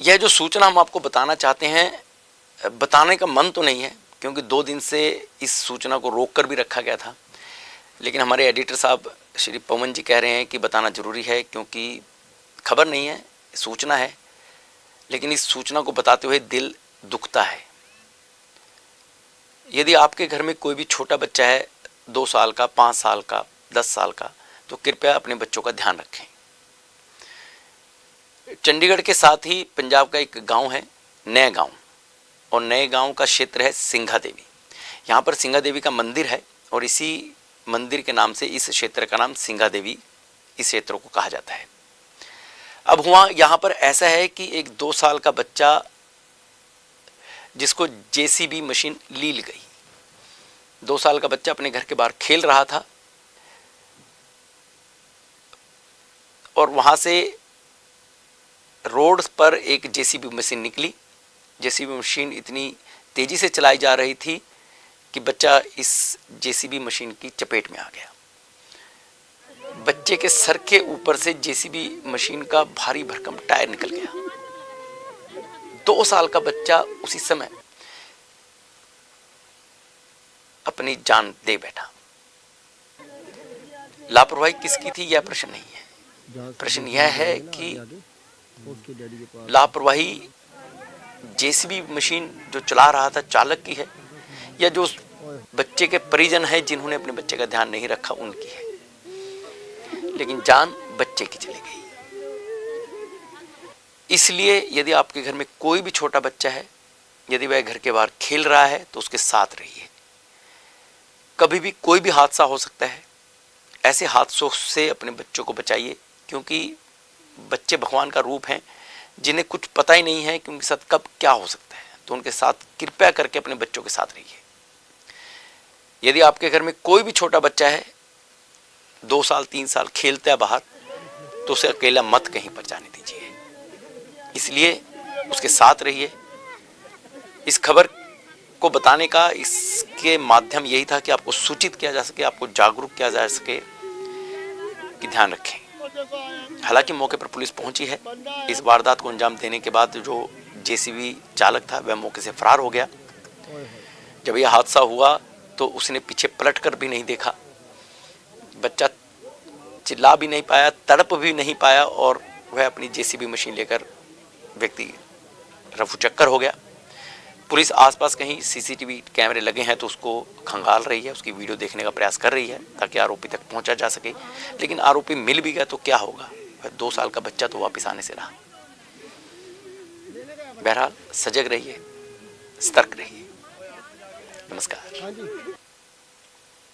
यह जो सूचना हम आपको बताना चाहते हैं, बताने का मन तो नहीं है क्योंकि 2 दिन से इस सूचना को रोक कर भी रखा गया था, लेकिन हमारे एडिटर साहब श्री पवन जी कह रहे हैं कि बताना ज़रूरी है क्योंकि खबर नहीं है, सूचना है, लेकिन इस सूचना को बताते हुए दिल दुखता है। यदि आपके घर में कोई भी छोटा बच्चा है, 2 साल का, 5 साल का, 10 साल का, तो कृपया अपने बच्चों का ध्यान रखें। चंडीगढ़ के साथ ही पंजाब का एक गांव है नए गांव, और नए गांव का क्षेत्र है सिंघा देवी। यहाँ पर सिंघा देवी का मंदिर है और इसी मंदिर के नाम से इस क्षेत्र का नाम सिंघा देवी इस क्षेत्र को कहा जाता है। अब हुआ यहाँ पर ऐसा है कि एक 2 साल का बच्चा जिसको जेसीबी मशीन ली गई, 2 साल का बच्चा अपने घर के बाहर खेल रहा था और वहाँ से रोड पर एक जेसीबी मशीन निकली। जेसीबी मशीन इतनी तेज़ी से चलाई जा रही थी कि बच्चा इस जेसीबी मशीन की चपेट में आ गया। बच्चे के सर के ऊपर से जेसीबी मशीन का भारी भरकम टायर निकल गया। 2 साल का बच्चा उसी समय अपनी जान दे बैठा। लापरवाही किसकी थी यह प्रश्न नहीं है। प्रश्न यह है कि लापरवाही जेसीबी मशीन जो चला रहा था चालक की है या जो बच्चे के परिजन हैं जिन्होंने अपने बच्चे का ध्यान नहीं रखा उनकी है, लेकिन जान बच्चे की चली गई। इसलिए यदि आपके घर में कोई भी छोटा बच्चा है, यदि वह घर के बाहर खेल रहा है तो उसके साथ रहिए। कभी भी कोई भी हादसा हो सकता है, ऐसे हादसों से अपने बच्चों को बचाइए क्योंकि बच्चे भगवान का रूप हैं जिन्हें कुछ पता ही नहीं है कि उनके साथ कब क्या हो सकता है। तो उनके साथ कृपया करके अपने बच्चों के साथ रहिए। यदि आपके घर में कोई भी छोटा बच्चा है, 2 साल 3 साल खेलता है बाहर, तो उसे अकेला मत कहीं पर जाने दीजिए। इसलिए उसके साथ रहिए। इस खबर को बताने का इसके माध्यम यही था कि आपको सूचित किया जा सके, आपको जागरूक किया जा सके कि ध्यान रखें। हालांकि मौके पर पुलिस पहुंची है। इस वारदात को अंजाम देने के बाद जो जेसीबी चालक था वह मौके से फरार हो गया। जब यह हादसा हुआ तो उसने पीछे पलट कर भी नहीं देखा। बच्चा चिल्ला भी नहीं पाया, तड़प भी नहीं पाया और वह अपनी जेसीबी मशीन लेकर व्यक्ति रफू चक्कर हो गया। पुलिस आसपास कहीं सीसीटीवी कैमरे लगे हैं तो उसको खंगाल रही है, उसकी वीडियो देखने का प्रयास कर रही है ताकि आरोपी तक पहुंचा जा सके। लेकिन आरोपी मिल भी गया तो क्या होगा, 2 साल का बच्चा तो वापस आने से रहा। बहरहाल सजग रहिए, सतर्क रहिए। नमस्कार।